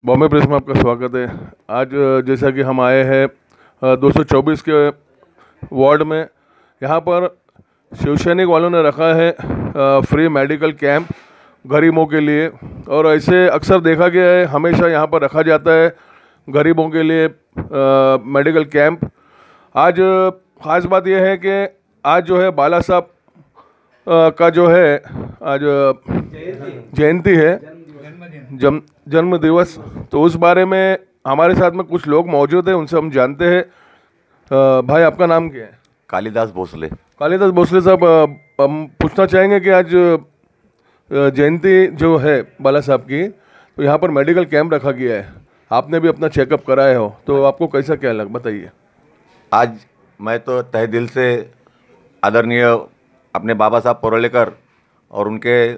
Bombay press में आपका स्वागत है। आज जैसा कि हम आए हैं 224 के वार्ड में, यहाँ पर शिव सैनिक वालों ने रखा है फ्री मेडिकल कैंप गरीबों के लिए। और ऐसे अक्सर देखा गया है, हमेशा यहाँ पर रखा जाता है गरीबों के लिए मेडिकल कैंप। आज ख़ास बात यह है कि आज जो है बाला साहब का जो है आज जयंती है, जन्म दिवस। तो उस बारे में हमारे साथ में कुछ लोग मौजूद हैं, उनसे हम जानते हैं। भाई, आपका नाम क्या है? कालिदास भोसले। कालिदास भोसले साहब, हम पूछना चाहेंगे कि आज जयंती जो है बाला साहब की, तो यहाँ पर मेडिकल कैंप रखा गया है, आपने भी अपना चेकअप कराया हो, तो आपको कैसा क्या लग बताइए। आज मैं तो तहे दिल से आदरणीय अपने बाबा साहब परोलेकर और उनके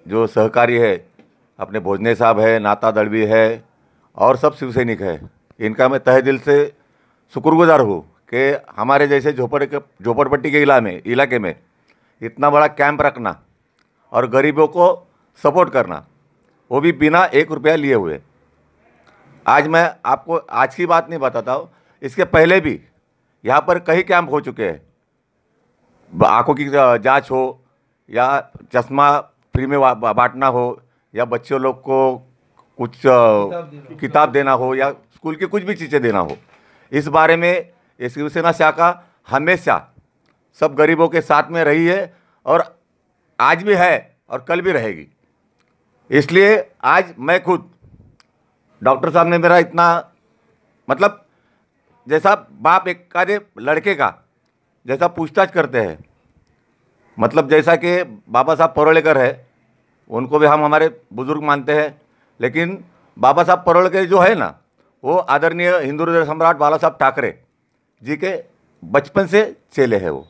जो सहकारी है, अपने भोजने साहब है, नाता दड़वी है और सब शिव सैनिक है, इनका मैं तहे दिल से शुक्रगुजार हूँ कि हमारे जैसे झोपड़पट्टी के इलाके में इतना बड़ा कैंप रखना और गरीबों को सपोर्ट करना, वो भी बिना 1 रुपया लिए हुए। आज मैं आपको आज की बात नहीं बताता हूँ, इसके पहले भी यहाँ पर कई कैंप हो चुके हैं। आँखों की जांच हो या चश्मा फ्री में बांटना हो या बच्चों लोग को कुछ किताब देना हो या स्कूल की कुछ भी चीज़ें देना हो, इस बारे में ये शिवसेना शाखा हमेशा सब गरीबों के साथ में रही है और आज भी है और कल भी रहेगी। इसलिए आज मैं खुद, डॉक्टर साहब ने मेरा इतना मतलब जैसा बाप एक आधे लड़के का जैसा पूछताछ करते हैं, मतलब जैसा कि बाबा साहब परोलेकर है, उनको भी हम हमारे बुजुर्ग मानते हैं, लेकिन बाबा साहब परोलेकर जो है ना, वो आदरणीय हिंदू हृदय सम्राट बाला साहब ठाकरे जी के बचपन से चेले हैं। वो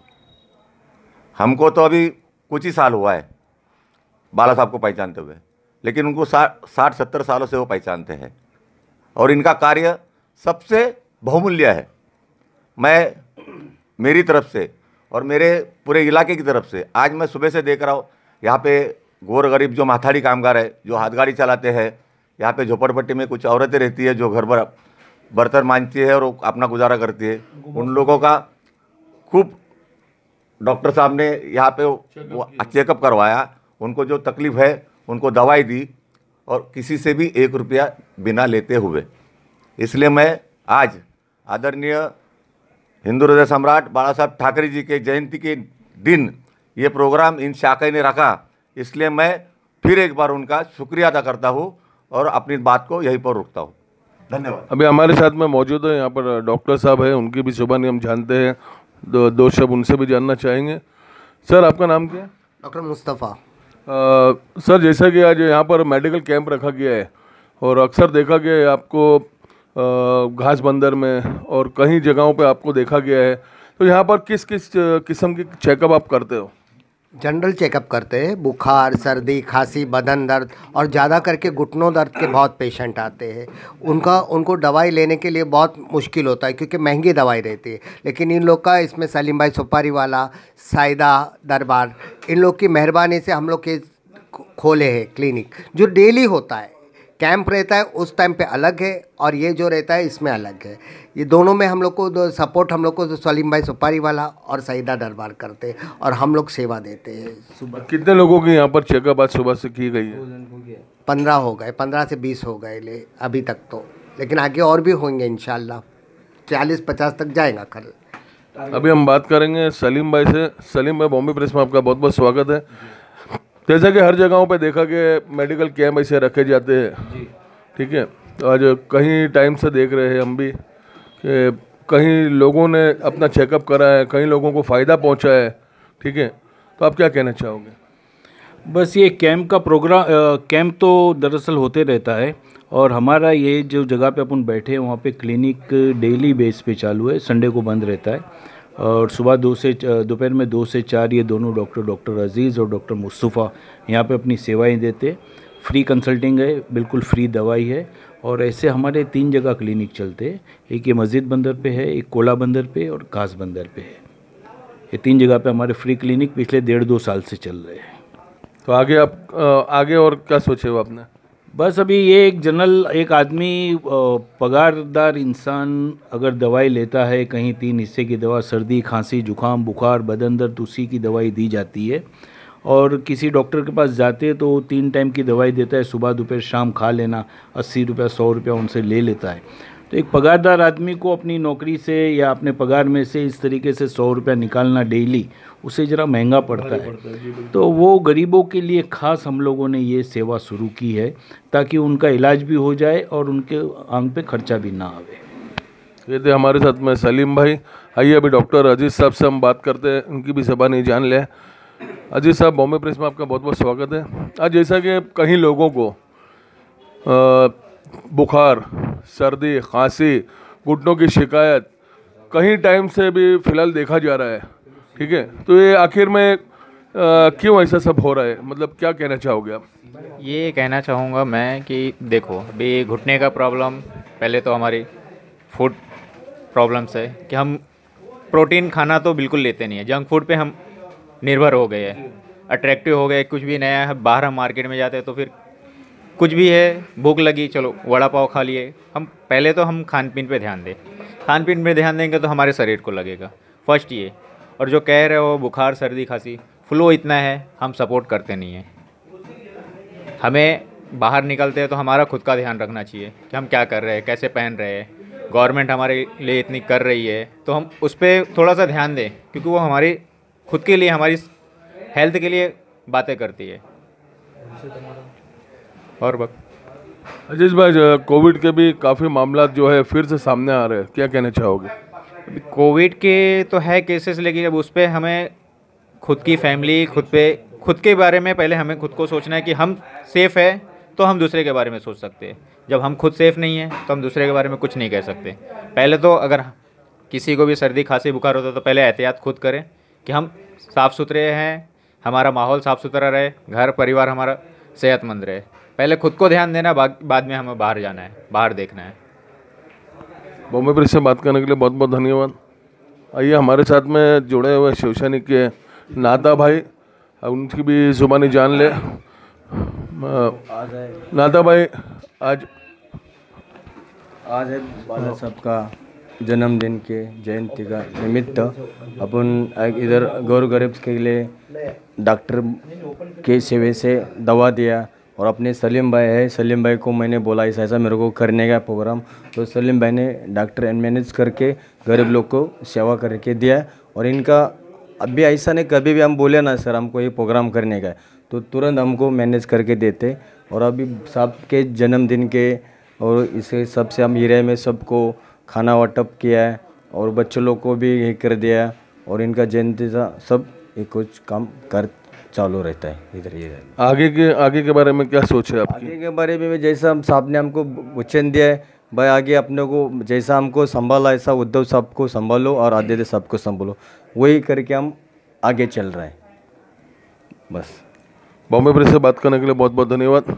हमको तो अभी कुछ ही साल हुआ है बाला साहब को पहचानते हुए, लेकिन उनको 60-70 सालों से वो पहचानते हैं और इनका कार्य सबसे बहुमूल्य है। मैं मेरी तरफ से और मेरे पूरे इलाके की तरफ से आज मैं सुबह से देख रहा हूँ, यहाँ पे गोर गरीब जो माथाड़ी कामगार है, जो हाथगाड़ी चलाते हैं, यहाँ पे झोपड़पट्टी में कुछ औरतें रहती है जो घर पर बर्तन मांजती है और अपना गुजारा करती है, उन लोगों का खूब डॉक्टर साहब ने यहाँ पे वो चेकअप करवाया, उनको जो तकलीफ़ है उनको दवाई दी और किसी से भी 1 रुपया बिना लेते हुए। इसलिए मैं आज आदरणीय हिंदू हृदय सम्राट बाला साहब ठाकरे जी के जयंती के दिन ये प्रोग्राम इन शाखा ने रखा, इसलिए मैं फिर एक बार उनका शुक्रिया अदा करता हूँ और अपनी बात को यहीं पर रोकता हूँ। धन्यवाद। अभी हमारे साथ में मौजूद है यहाँ पर डॉक्टर साहब है, उनकी भी जुबानी हम जानते हैं, दो शब्द उनसे भी जानना चाहेंगे। सर, आपका नाम क्या है? डॉक्टर मुस्तफ़ा। सर, जैसा कि आज यहाँ पर मेडिकल कैंप रखा गया है और अक्सर देखा गया है आपको घास बंदर में और कई जगहों पे आपको देखा गया है, तो यहाँ पर किस किस किस्म की चेकअप आप करते हो? जनरल चेकअप करते हैं, बुखार, सर्दी, खांसी, बदन दर्द और ज़्यादा करके घुटनों दर्द के बहुत पेशेंट आते हैं। उनको दवाई लेने के लिए बहुत मुश्किल होता है क्योंकि महंगी दवाई रहती है, लेकिन इन लोग का इसमें सलीम भाई सुपारी वाला, साइदा दरबार, इन लोग की मेहरबानी से हम लोग के खोले हैं क्लिनिक, जो डेली होता है। कैंप रहता है उस टाइम पे अलग है और ये जो रहता है इसमें अलग है। ये दोनों में हम लोग को सपोर्ट, हम लोग को सलीम भाई सुपारी वाला और सईदा दरबार करते हैं और हम लोग सेवा देते हैं। सुबह कितने लोगों की यहाँ पर चेकअप आज सुबह से की गई है? 15 हो गए, 15 से 20 हो गए ले अभी तक तो, लेकिन आगे और भी होंगे इंशाल्लाह, 40-50 तक जाएगा कल। अभी हम बात करेंगे सलीम भाई से। सलीम भाई, बॉम्बे प्रेस में आपका बहुत बहुत स्वागत है। जैसा कि हर जगहों पे देखा कि मेडिकल कैंप ऐसे रखे जाते हैं, ठीक है, तो आज कहीं टाइम से देख रहे हैं हम भी कि कहीं लोगों ने अपना चेकअप करा है, कई लोगों को फ़ायदा पहुंचा है, ठीक है, तो आप क्या कहना चाहोगे? बस ये कैंप का प्रोग्राम, कैंप तो दरअसल होते रहता है और हमारा ये जो जगह पे अपन बैठे हैं वहाँ पे क्लिनिक डेली बेस पे चालू है, संडे को बंद रहता है और सुबह दोपहर में 2 से 4 ये दोनों डॉक्टर अजीज़ और डॉक्टर मुस्तफ़ा यहाँ पे अपनी सेवाएं देते। फ्री कंसल्टिंग है, बिल्कुल फ्री दवाई है और ऐसे हमारे 3 जगह क्लिनिक चलते हैं। एक ये मस्जिद बंदर पे है, एक कोला बंदर पे और घास बंदर पे है। ये 3 जगह पे हमारे फ्री क्लिनिक पिछले 1.5-2 साल से चल रहे हैं। तो आगे आप आगे और क्या सोचे हो आपने? बस अभी ये एक जनरल एक आदमी पगारदार इंसान अगर दवाई लेता है, कहीं 3 हिस्से की दवा, सर्दी खांसी जुकाम बुखार बदन दर्द, उसी की दवाई दी जाती है। और किसी डॉक्टर के पास जाते हैं तो 3 टाइम की दवाई देता है, सुबह दोपहर शाम खा लेना, 80 रुपया 100 रुपया उनसे ले लेता है। तो एक पगारदार आदमी को अपनी नौकरी से या अपने पगार में से इस तरीके से 100 रुपया निकालना डेली, उसे ज़रा महंगा पड़ता है। तो वो गरीबों के लिए खास हम लोगों ने ये सेवा शुरू की है, ताकि उनका इलाज भी हो जाए और उनके आंग पे खर्चा भी ना आवे। ये थे हमारे साथ में सलीम भाई। आइए अभी डॉक्टर अजीज साहब से हम बात करते हैं, उनकी भी ज़बानी जान लें। अजीज साहब, बॉम्बे प्रेस में आपका बहुत बहुत स्वागत है। आज जैसा कि कहीं लोगों को बुखार, सर्दी, खांसी, घुटनों की शिकायत कहीं टाइम से भी फ़िलहाल देखा जा रहा है, ठीक है, तो ये आखिर में क्यों ऐसा सब हो रहा है, मतलब क्या कहना चाहोगे आप? ये कहना चाहूँगा मैं कि देखो, अभी घुटने का प्रॉब्लम, पहले तो हमारी फूड प्रॉब्लम्स है कि हम प्रोटीन खाना तो बिल्कुल लेते नहीं है, जंक फूड पे हम निर्भर हो गए हैं, अट्रैक्टिव हो गए। कुछ भी नया है, बाहर हम मार्केट में जाते हैं तो फिर कुछ भी है, भूख लगी चलो वड़ा पाव खा लिए। हम पहले तो हम खान पीन पे ध्यान दें, खान पीन पे ध्यान देंगे तो हमारे शरीर को लगेगा फर्स्ट ये। और जो कह रहे हो बुखार सर्दी खांसी, फ्लो इतना है, हम सपोर्ट करते नहीं हैं। हमें बाहर निकलते हैं तो हमारा खुद का ध्यान रखना चाहिए कि हम क्या कर रहे हैं, कैसे पहन रहे हैं। गवर्नमेंट हमारे लिए इतनी कर रही है तो हम उस पर थोड़ा सा ध्यान दें, क्योंकि वो हमारी खुद के लिए, हमारी हेल्थ के लिए बातें करती है। और बस अजीज भाई, कोविड के भी काफ़ी मामला जो है फिर से सामने आ रहे हैं, क्या कहना चाहोगे? कोविड के तो है केसेस, लेकिन अब उस पर हमें खुद की फैमिली, खुद के बारे में पहले हमें खुद को सोचना है कि हम सेफ़ है तो हम दूसरे के बारे में सोच सकते हैं। जब हम खुद सेफ़ नहीं है तो हम दूसरे के बारे में कुछ नहीं कह सकते। पहले तो अगर किसी को भी सर्दी खांसी बुखार होता है तो पहले एहतियात खुद करें कि हम साफ़ सुथरे हैं, हमारा माहौल साफ़ सुथरा रहे, घर परिवार हमारा सेहतमंद रहे। पहले खुद को ध्यान देना, बाद में हमें बाहर जाना है, बाहर देखना है। बॉम्बे प्रेस से बात करने के लिए बहुत बहुत धन्यवाद। आइए हमारे साथ में जुड़े हुए शिवसैनिक के नाता भाई, उनकी भी ज़ुबानी जान ले। नाता भाई, आज है बाला साहब का जन्मदिन के जयंती का निमित्त अपन इधर गौर गरीब के लिए डॉक्टर के सेवे से दवा दिया। और अपने सलीम भाई है, सलीम भाई को मैंने बोला ऐसा मेरे को करने का प्रोग्राम, तो सलीम भाई ने डॉक्टर मैनेज करके गरीब लोग को सेवा करके दिया। और इनका अभी ऐसा नहीं, कभी भी हम बोले ना सर हमको ये प्रोग्राम करने का है, तो तुरंत हमको मैनेज करके देते। और अभी साहब के जन्मदिन के और इसे सबसे हम एरिया में सबको खाना वाटप किया है और बच्चों लोग को भी ये कर दिया। और इनका जयंती का सब एक कुछ काम कर चालू रहता है इधर। ये आगे के बारे में क्या सोच है आपकी? आगे के बारे में जैसा हम साहब ने हमको वचन दिया है भाई, आगे अपने को जैसा हमको संभाला ऐसा उद्धव साहब को संभालो और आदित्य साहब को संभालो, वही करके हम आगे चल रहे हैं बस। बॉम्बे प्रेस से बात करने के लिए बहुत बहुत धन्यवाद।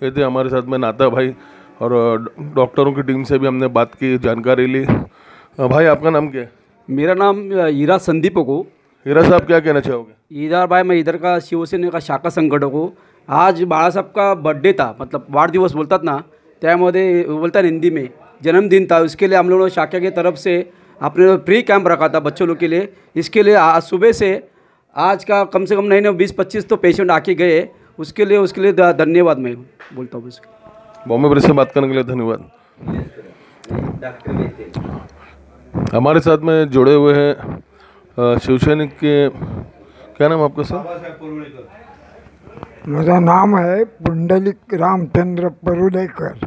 ये थे हमारे साथ में नाता भाई, और डॉक्टरों की टीम से भी हमने बात की, जानकारी ली। भाई आपका नाम क्या है? मेरा नाम हीरा संदीप को। हीरा साहब, क्या कहना चाहोगे? इधर भाई मैं इधर का शिवसेना का शाखा संघटक हूँ। आज बाळासाहेब का बर्थडे था, मतलब वाढदिवस बोलतात ना, त्यामध्ये बोलता हिंदी में जन्मदिन था। उसके लिए हम लोगों ने शाखा की तरफ से अपने फ्री कैंप रखा था बच्चों लोग के लिए। इसके लिए आज सुबह से आज का कम से कम नहीं 20-25 तो पेशेंट आके गए। उसके लिए धन्यवाद मैं बोलता हूँ। बॉम्बे प्रेस से बात करने के लिए धन्यवाद। हमारे साथ में जुड़े हुए हैं शिवसैनिक के, क्या नाम आपका सर? मेरा नाम है पुंडलिक रामचंद्र परुलेकर,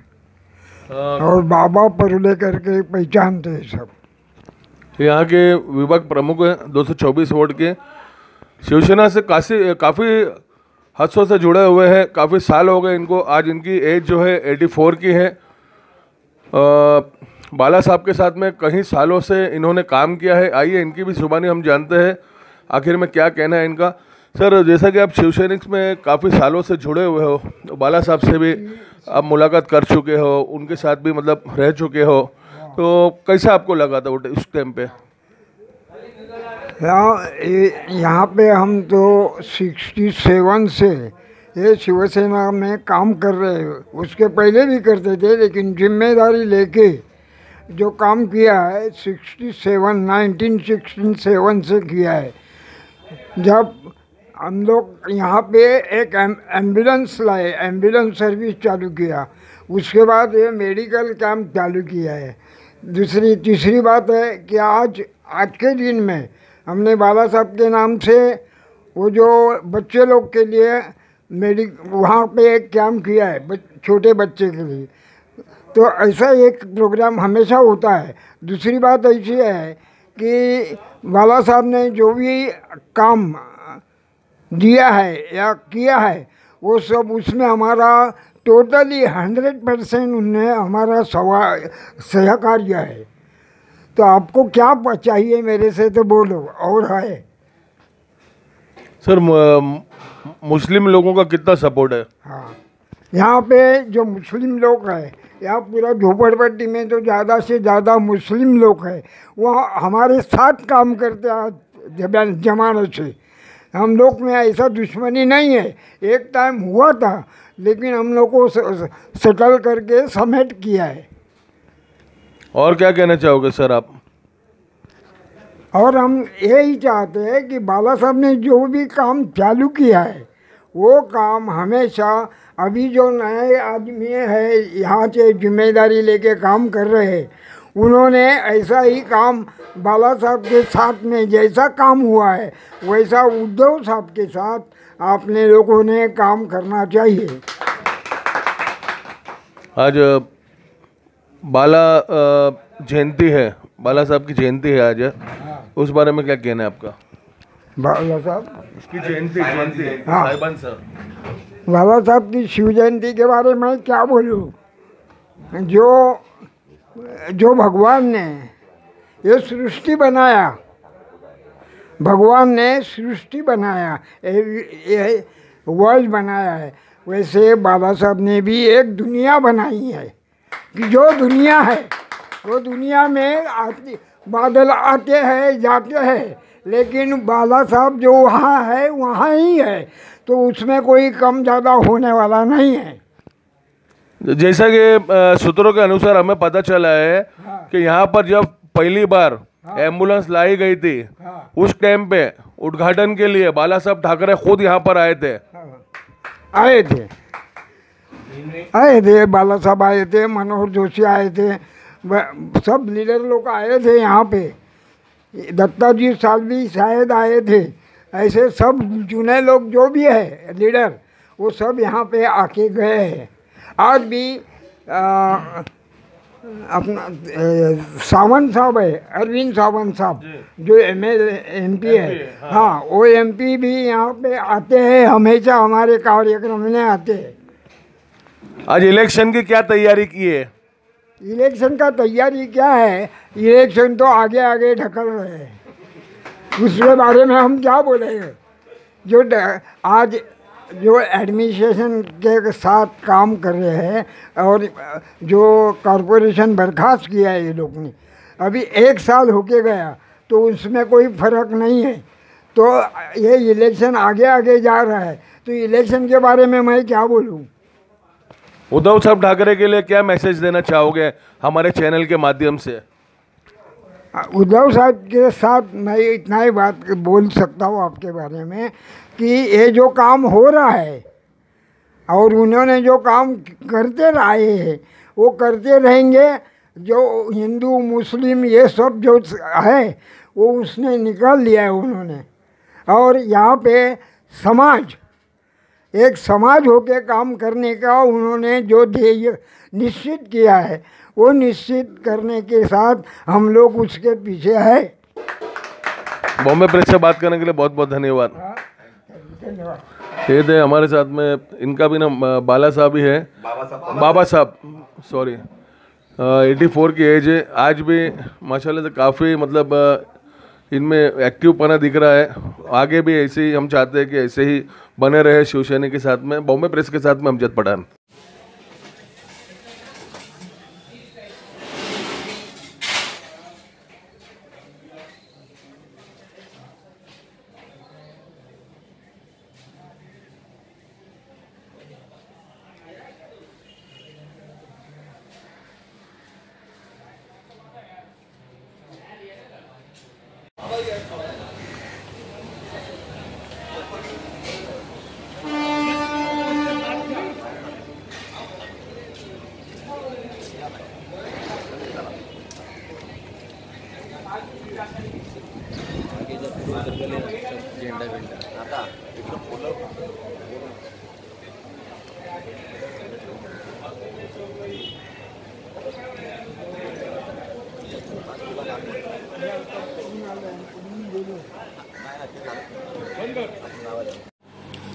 और बाबा परुलेकर के पहचानते हैं सब। यहाँ के विभाग प्रमुख हैं 224 वार्ड के, शिवसेना से काफ़ी हादसों से जुड़े हुए हैं, काफ़ी साल हो गए इनको। आज इनकी एज जो है 84 की है। बाला साहब के साथ में कई सालों से इन्होंने काम किया है। आइए इनकी भी जुबानी हम जानते हैं आखिर में क्या कहना है इनका। सर, जैसा कि आप शिवसैनिक में काफ़ी सालों से जुड़े हुए हो, तो बाला साहब से भी आप मुलाकात कर चुके हो, उनके साथ भी मतलब रह चुके हो, तो कैसा आपको लगा था उस टाइम पे? यहाँ पे हम तो 67 से ये शिवसेना में काम कर रहे हैं, उसके पहले भी करते थे, लेकिन जिम्मेदारी लेके जो काम किया है 1967 से किया है। जब हम लोग यहाँ पे एक एम्बुलेंस लाए, एम्बुलेंस सर्विस चालू किया, उसके बाद ये मेडिकल कैंप चालू किया है। तीसरी बात है कि आज के दिन में हमने बाला साहब के नाम से वो जो बच्चे लोग के लिए वहाँ पे एक कैंप किया है छोटे बच्चे के लिए। तो ऐसा एक प्रोग्राम हमेशा होता है। दूसरी बात ऐसी है कि बाला साहब ने जो भी काम दिया है या किया है वो सब उसमें हमारा टोटली 100% उनने हमारा सहकार्य है। तो आपको क्या चाहिए मेरे से तो बोलो। और है सर, मुस्लिम लोगों का कितना सपोर्ट है? हाँ, यहाँ पे जो मुस्लिम लोग हैं, यहाँ पूरा झोपड़पट्टी में तो ज़्यादा से ज़्यादा मुस्लिम लोग हैं। वो हमारे साथ काम करते हैं जमाने से। हम लोग में ऐसा दुश्मनी नहीं है। एक टाइम हुआ था, लेकिन हम लोग को सेटल करके समेट किया है। और क्या कहना चाहोगे सर आप? और हम यही चाहते हैं कि बाला साहब ने जो भी काम चालू किया है वो काम हमेशा, अभी जो नए आदमी है यहाँ से जिम्मेदारी लेके काम कर रहे हैं, उन्होंने ऐसा ही काम बाला साहब के साथ में जैसा काम हुआ है वैसा उद्धव साहब के साथ आपने लोगों ने काम करना चाहिए। आज बाला जयंती है, बाला साहब की जयंती है आज, उस बारे में क्या कहना है आपका? बाला साहब की जयंती हाँ, साहिबान सर, बाला साहब की शिव जयंती के बारे में क्या बोलूँ। जो भगवान ने ये सृष्टि बनाया, भगवान ने सृष्टि बनाया, ये वर्ल्ड बनाया है, वैसे बाबा साहब ने भी एक दुनिया बनाई है कि जो दुनिया है वो दुनिया में बादल आते हैं जाते हैं, लेकिन बाला साहब जो वहाँ है वहाँ ही है, तो उसमें कोई कम ज़्यादा होने वाला नहीं है। जैसा कि सूत्रों के अनुसार हमें पता चला है कि यहाँ पर जब पहली बार एम्बुलेंस लाई गई थी, उस टाइम पे उद्घाटन के लिए बाला साहब ठाकरे खुद यहाँ पर आए थे। बाला साहब आए थे, मनोहर जोशी आए थे, सब लीडर लोग आए थे यहाँ पे, दत्ताजी सालवी शायद आए थे। ऐसे सब चुने लोग जो भी है लीडर, वो सब यहाँ पे आके गए हैं। आज भी अपना सावंत साहब है, अरविंद सावंत साहब जो MP है, हाँ, वो MP भी यहाँ पे आते हैं, हमेशा हमारे कार्यक्रम में आते हैं। आज इलेक्शन की क्या तैयारी की है? इलेक्शन का तैयारी क्या है, इलेक्शन तो आगे आगे ढकल रहे हैं, उसके बारे में हम क्या बोलेंगे। जो आज जो एडमिनिस्ट्रेशन के साथ काम कर रहे हैं और जो कॉरपोरेशन बर्खास्त किया है ये लोग ने, अभी 1 साल होके गया, तो उसमें कोई फ़र्क नहीं है। तो ये इलेक्शन आगे आगे जा रहा है, तो इलेक्शन के बारे में मैं क्या बोलूँ। उद्धव साहब ठाकरे के लिए क्या मैसेज देना चाहोगे हमारे चैनल के माध्यम से? उद्धव साहब के साथ मैं इतना ही बात बोल सकता हूँ आपके बारे में कि ये जो काम हो रहा है और उन्होंने जो काम करते रहे हैं वो करते रहेंगे। जो हिंदू मुस्लिम ये सब जो है वो उसने निकाल लिया है उन्होंने, और यहाँ पे समाज, एक समाज होके काम करने का उन्होंने जो ध्येय निश्चित किया है, वो निश्चित करने के साथ हम लोग उसके पीछे है। बॉम्बे प्रेस से बात करने के लिए बहुत बहुत धन्यवाद। ये थे हमारे साथ में, इनका भी नाम बाला साहब ही है, बाबा साहब, सॉरी, 84 की एज है। आज भी माशाल्लाह से काफ़ी मतलब इनमें एक्टिव पना दिख रहा है। आगे भी ऐसे ही हम चाहते हैं कि ऐसे ही बने रहे शिवसेना के साथ में। बॉम्बे प्रेस के साथ में अमजद पठान।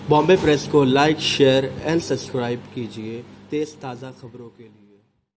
बॉम्बे प्रेस को लाइक, शेयर एंड सब्सक्राइब कीजिए तेज़ ताज़ा खबरों के लिए।